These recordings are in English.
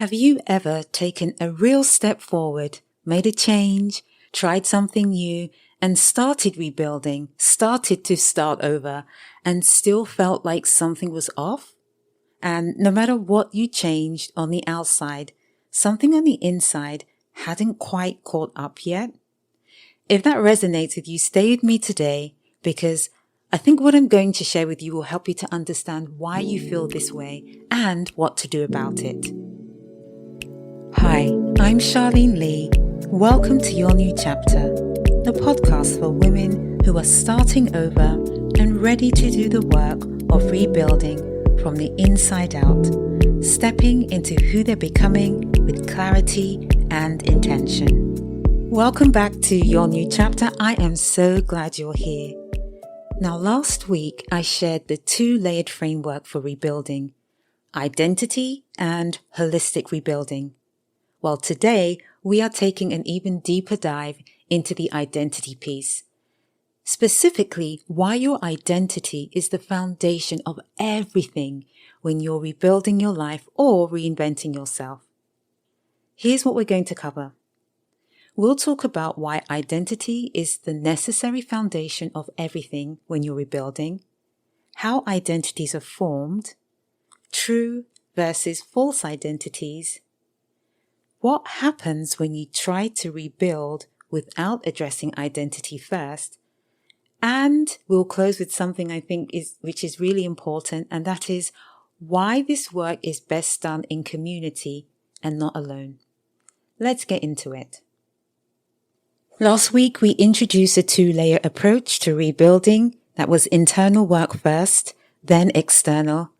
Have you ever taken a real step forward, made a change, tried something new, and started rebuilding, started to start over, and still felt like something was off? And no matter what you changed on the outside, something on the inside hadn't quite caught up yet? If that resonates with you, stay with me today because I think what I'm going to share with you will help you to understand why you feel this way and what to do about it. Hi, I'm Sharlene Lee. Welcome to Your New Chapter, the podcast for women who are starting over and ready to do the work of rebuilding from the inside out, stepping into who they're becoming with clarity and intention. Welcome back to Your New Chapter. I am so glad you're here. Now, last week I shared the two-layered framework for rebuilding, identity and holistic rebuilding. Well, today we are taking an even deeper dive into the identity piece. Specifically, why your identity is the foundation of everything when you're rebuilding your life or reinventing yourself. Here's what we're going to cover. We'll talk about why identity is the necessary foundation of everything when you're rebuilding, how identities are formed, true versus false identities, what happens when you try to rebuild without addressing identity first, and we'll close with something which is really important, and that is why this work is best done in community and not alone. Let's get into it. Last week, we introduced a two-layer approach to rebuilding that was internal work first, then external.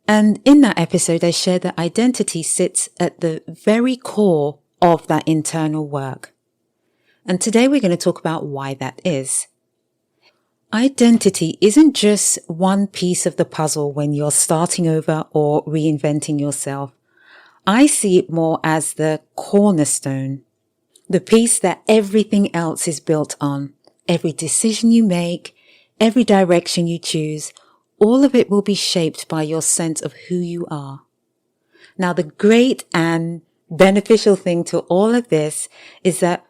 And in that episode, I shared that identity sits at the very core of that internal work. And today we're going to talk about why that is. Identity isn't just one piece of the puzzle when you're starting over or reinventing yourself. I see it more as the cornerstone, the piece that everything else is built on. Every decision you make, every direction you choose, all of it will be shaped by your sense of who you are. Now, the great and beneficial thing to all of this is that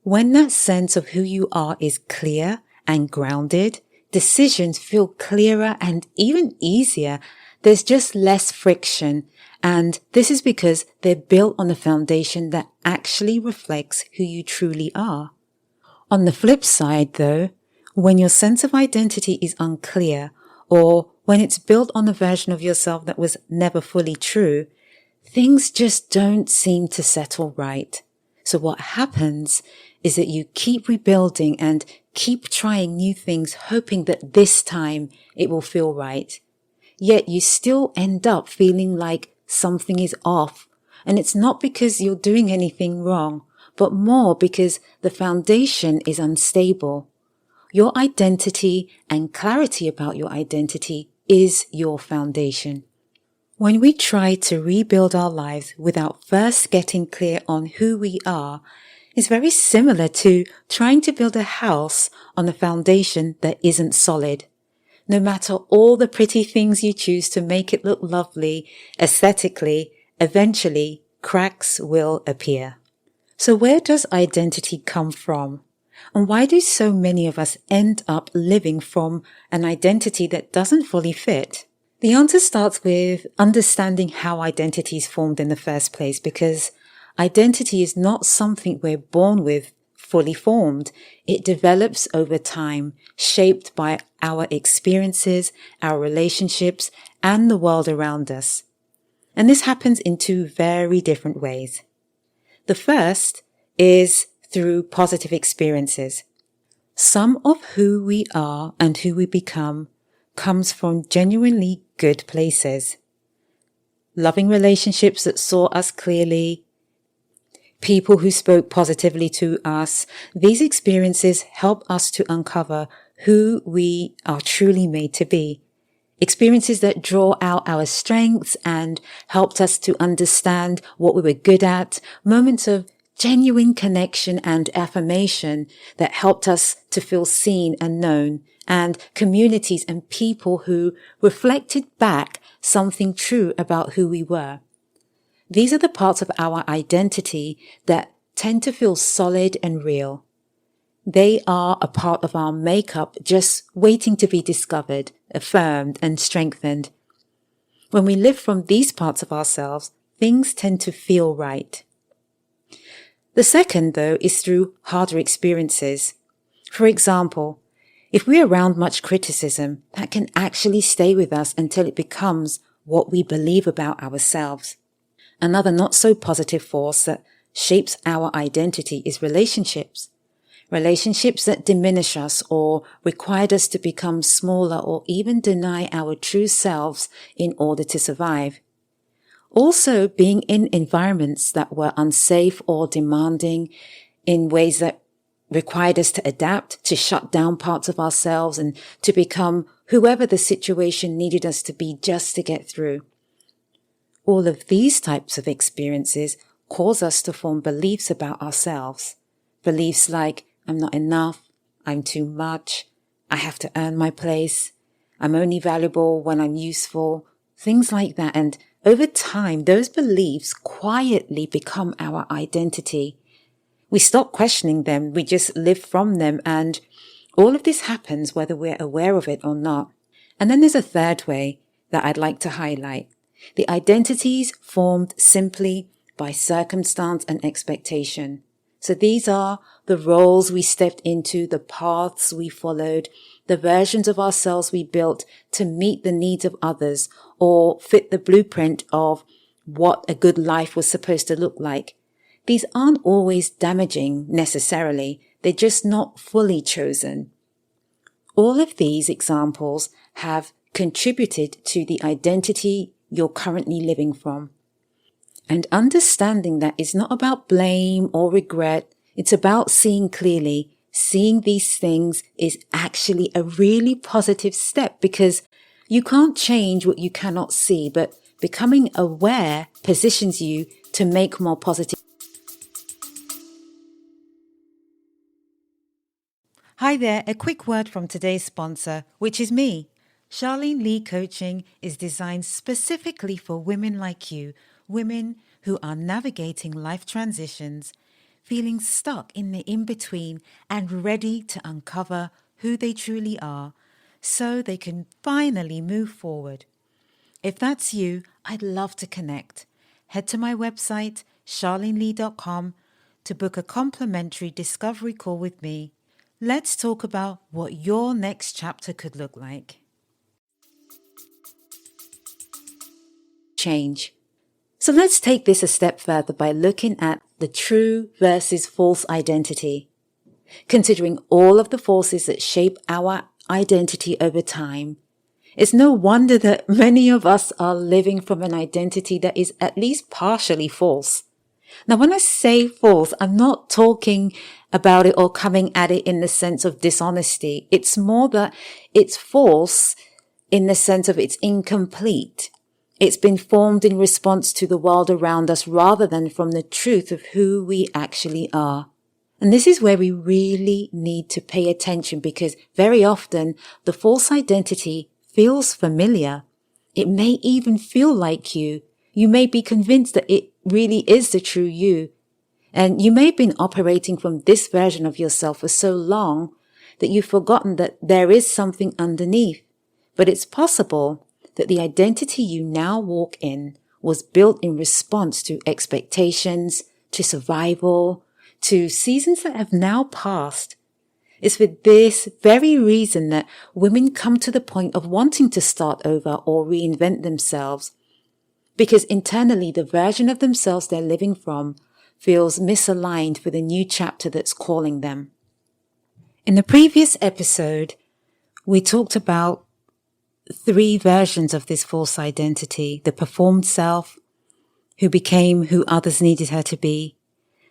when that sense of who you are is clear and grounded, decisions feel clearer and even easier. There's just less friction. And this is because they're built on a foundation that actually reflects who you truly are. On the flip side, though, when your sense of identity is unclear, or when it's built on a version of yourself that was never fully true, things just don't seem to settle right. So what happens is that you keep rebuilding and keep trying new things, hoping that this time it will feel right. Yet you still end up feeling like something is off. And it's not because you're doing anything wrong, but more because the foundation is unstable. Your identity and clarity about your identity is your foundation. When we try to rebuild our lives without first getting clear on who we are, it's very similar to trying to build a house on a foundation that isn't solid. No matter all the pretty things you choose to make it look lovely, aesthetically, eventually cracks will appear. So where does identity come from? And why do so many of us end up living from an identity that doesn't fully fit? The answer starts with understanding how identity is formed in the first place, because identity is not something we're born with fully formed. It develops over time, shaped by our experiences, our relationships, and the world around us. And this happens in two very different ways. The first is through positive experiences. Some of who we are and who we become comes from genuinely good places. Loving relationships that saw us clearly, people who spoke positively to us. These experiences help us to uncover who we are truly made to be. Experiences that draw out our strengths and helped us to understand what we were good at. Moments of genuine connection and affirmation that helped us to feel seen and known, and communities and people who reflected back something true about who we were. These are the parts of our identity that tend to feel solid and real. They are a part of our makeup just waiting to be discovered, affirmed, and strengthened. When we live from these parts of ourselves, things tend to feel right. The second, though, is through harder experiences. For example, if we're around much criticism, that can actually stay with us until it becomes what we believe about ourselves. Another not so positive force that shapes our identity is relationships. Relationships that diminish us or required us to become smaller or even deny our true selves in order to survive. Also, being in environments that were unsafe or demanding in ways that required us to adapt, to shut down parts of ourselves and to become whoever the situation needed us to be just to get through. All of these types of experiences cause us to form beliefs about ourselves. Beliefs like, I'm not enough, I'm too much, I have to earn my place, I'm only valuable when I'm useful, things like that. And over time, those beliefs quietly become our identity. We stop questioning them, we just live from them, and all of this happens whether we're aware of it or not. And then there's a third way that I'd like to highlight. The identities formed simply by circumstance and expectation. So these are the roles we stepped into, the paths we followed, the versions of ourselves we built to meet the needs of others or fit the blueprint of what a good life was supposed to look like. These aren't always damaging necessarily, they're just not fully chosen. All of these examples have contributed to the identity you're currently living from. And understanding that is not about blame or regret, it's about seeing clearly. Seeing these things is actually a really positive step because you can't change what you cannot see, but becoming aware positions you to make more positive. Hi there, a quick word from today's sponsor, which is me. Sharlene Lee Coaching is designed specifically for women like you, women who are navigating life transitions, feeling stuck in the in-between and ready to uncover who they truly are so they can finally move forward. If that's you, I'd love to connect. Head to my website, charlenelee.com, to book a complimentary discovery call with me. Let's talk about what your next chapter could look like. Change. So let's take this a step further by looking at the true versus false identity. Considering all of the forces that shape our identity over time, it's no wonder that many of us are living from an identity that is at least partially false. Now, when I say false, I'm not talking about it or coming at it in the sense of dishonesty. It's more that it's false in the sense of it's incomplete. It's been formed in response to the world around us rather than from the truth of who we actually are. And this is where we really need to pay attention because very often the false identity feels familiar. It may even feel like you. You may be convinced that it really is the true you. And you may have been operating from this version of yourself for so long that you've forgotten that there is something underneath. But it's possible that the identity you now walk in was built in response to expectations, to survival, to seasons that have now passed. It's for this very reason that women come to the point of wanting to start over or reinvent themselves, because internally the version of themselves they're living from feels misaligned with a new chapter that's calling them. In the previous episode, we talked about 3 versions of this false identity: the performed self, who became who others needed her to be,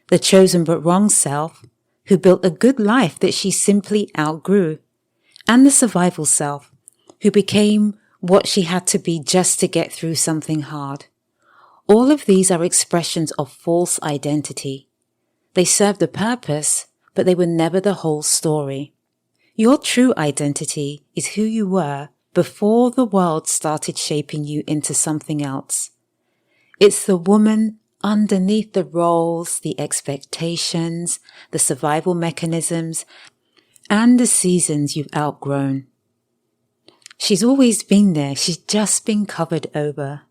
the chosen but wrong self, who built a good life that she simply outgrew, and the survival self, who became what she had to be just to get through something hard. All of these are expressions of false identity. They served a purpose, but they were never the whole story. Your true identity is who you were before the world started shaping you into something else. It's the woman underneath the roles, the expectations, the survival mechanisms, and the seasons you've outgrown. She's always been there. She's just been covered over.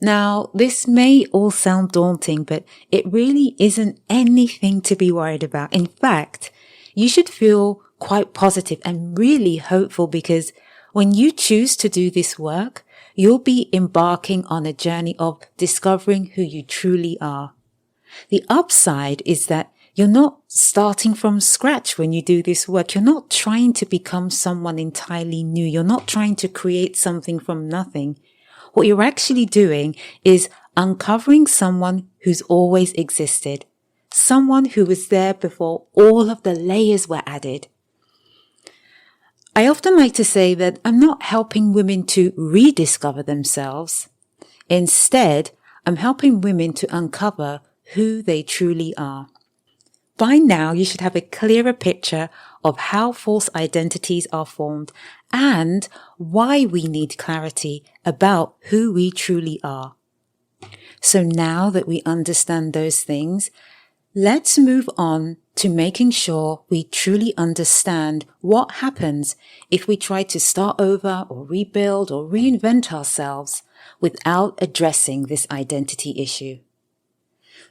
Now, this may all sound daunting, but it really isn't anything to be worried about. In fact, you should feel quite positive and really hopeful, because when you choose to do this work, you'll be embarking on a journey of discovering who you truly are. The upside is that you're not starting from scratch when you do this work. You're not trying to become someone entirely new. You're not trying to create something from nothing. What you're actually doing is uncovering someone who's always existed, someone who was there before all of the layers were added. I often like to say that I'm not helping women to rediscover themselves. Instead, I'm helping women to uncover who they truly are. By now, you should have a clearer picture of how false identities are formed and why we need clarity about who we truly are. So now that we understand those things, let's move on to making sure we truly understand what happens if we try to start over or rebuild or reinvent ourselves without addressing this identity issue.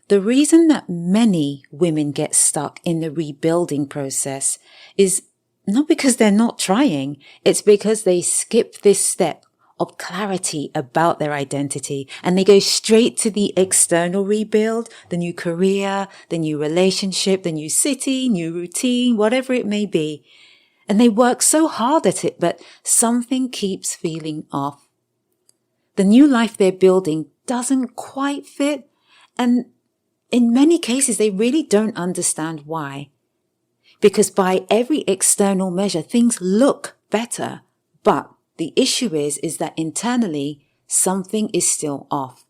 The reason that many women get stuck in the rebuilding process is not because they're not trying, it's because they skip this step of clarity about their identity and they go straight to the external rebuild, the new career, the new relationship, the new city, new routine, whatever it may be. And they work so hard at it, but something keeps feeling off. The new life they're building doesn't quite fit, and in many cases, they really don't understand why. Because by every external measure, things look better. But the issue is that internally, something is still off.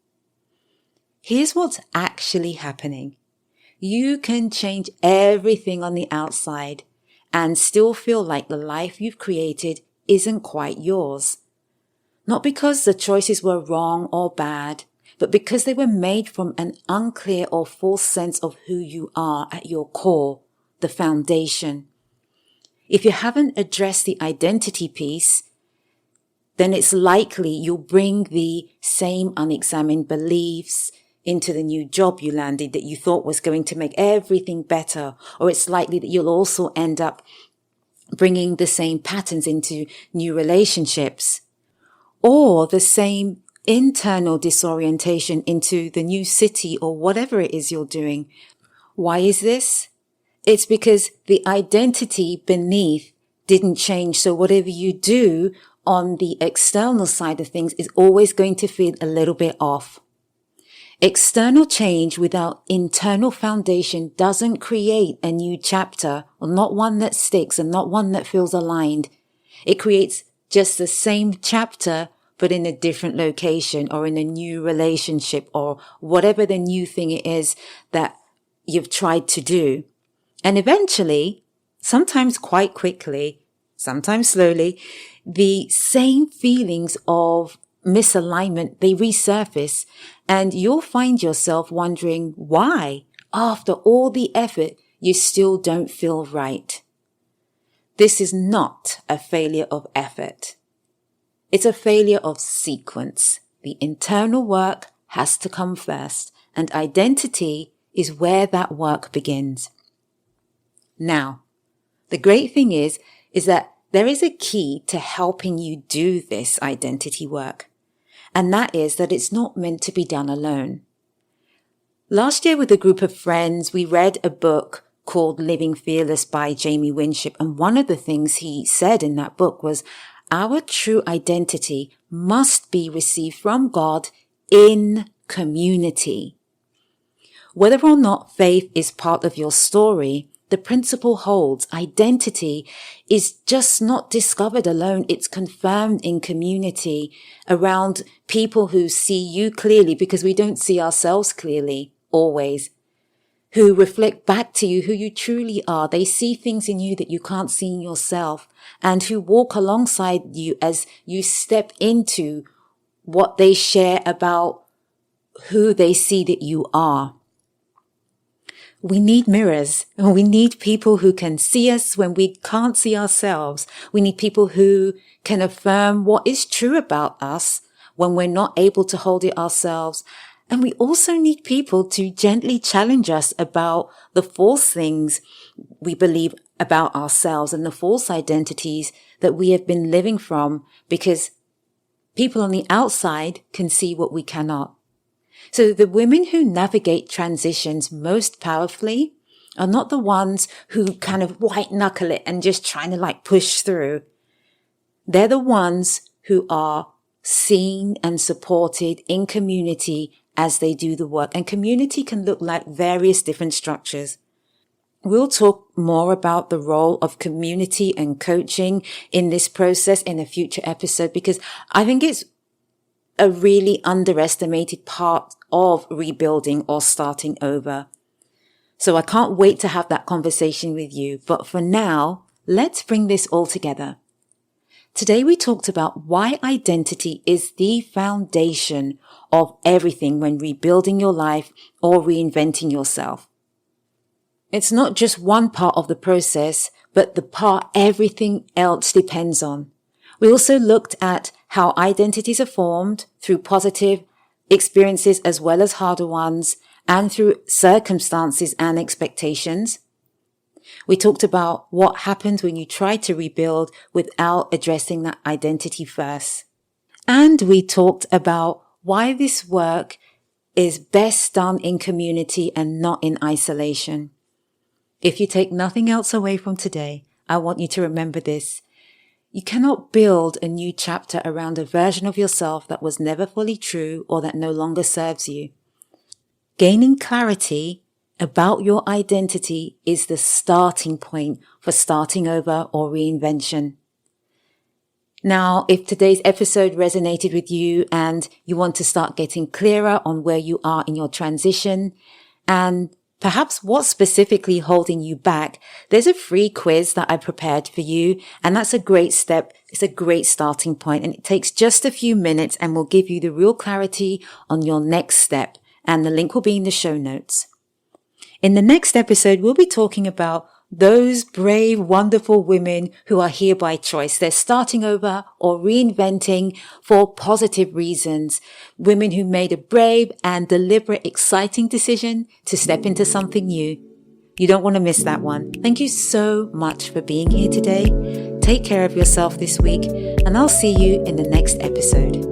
Here's what's actually happening. You can change everything on the outside and still feel like the life you've created isn't quite yours. Not because the choices were wrong or bad, but because they were made from an unclear or false sense of who you are at your core, the foundation. If you haven't addressed the identity piece, then it's likely you'll bring the same unexamined beliefs into the new job you landed that you thought was going to make everything better, or it's likely that you'll also end up bringing the same patterns into new relationships, or the same internal disorientation into the new city or whatever it is you're doing. Why is this? It's because the identity beneath didn't change. So whatever you do on the external side of things is always going to feel a little bit off. External change without internal foundation doesn't create a new chapter, or not one that sticks and not one that feels aligned. It creates just the same chapter, but in a different location or in a new relationship or whatever the new thing it is that you've tried to do. And eventually, sometimes quite quickly, sometimes slowly, the same feelings of misalignment, they resurface, and you'll find yourself wondering why, after all the effort, you still don't feel right. This is not a failure of effort. It's a failure of sequence. The internal work has to come first, and identity is where that work begins. Now, the great thing is that there is a key to helping you do this identity work, and that is that it's not meant to be done alone. Last year with a group of friends, we read a book called Living Fearless by Jamie Winship, and one of the things he said in that book was, our true identity must be received from God in community. Whether or not faith is part of your story, the principle holds. Identity is just not discovered alone. It's confirmed in community around people who see you clearly, because we don't see ourselves clearly always, who reflect back to you who you truly are. They see things in you that you can't see in yourself, and who walk alongside you as you step into what they share about who they see that you are. We need mirrors, and we need people who can see us when we can't see ourselves. We need people who can affirm what is true about us when we're not able to hold it ourselves. And we also need people to gently challenge us about the false things we believe about ourselves and the false identities that we have been living from, because people on the outside can see what we cannot. So the women who navigate transitions most powerfully are not the ones who kind of white knuckle it and just trying to push through. They're the ones who are seen and supported in community as they do the work. And community can look like various different structures. We'll talk more about the role of community and coaching in this process in a future episode, because I think it's a really underestimated part of rebuilding or starting over. So I can't wait to have that conversation with you. But for now, let's bring this all together. Today we talked about why identity is the foundation of everything when rebuilding your life or reinventing yourself. It's not just one part of the process, but the part everything else depends on. We also looked at how identities are formed through positive experiences as well as harder ones, and through circumstances and expectations. We talked about what happens when you try to rebuild without addressing that identity first. And we talked about why this work is best done in community and not in isolation. If you take nothing else away from today, I want you to remember this. You cannot build a new chapter around a version of yourself that was never fully true or that no longer serves you. Gaining clarity about your identity is the starting point for starting over or reinvention. Now, if today's episode resonated with you and you want to start getting clearer on where you are in your transition and perhaps what's specifically holding you back, there's a free quiz that I prepared for you, and that's a great step. It's a great starting point, and it takes just a few minutes and will give you the real clarity on your next step, and the link will be in the show notes. In the next episode, we'll be talking about those brave, wonderful women who are here by choice. They're starting over or reinventing for positive reasons. Women who made a brave and deliberate, exciting decision to step into something new. You don't want to miss that one. Thank you so much for being here today. Take care of yourself this week, and I'll see you in the next episode.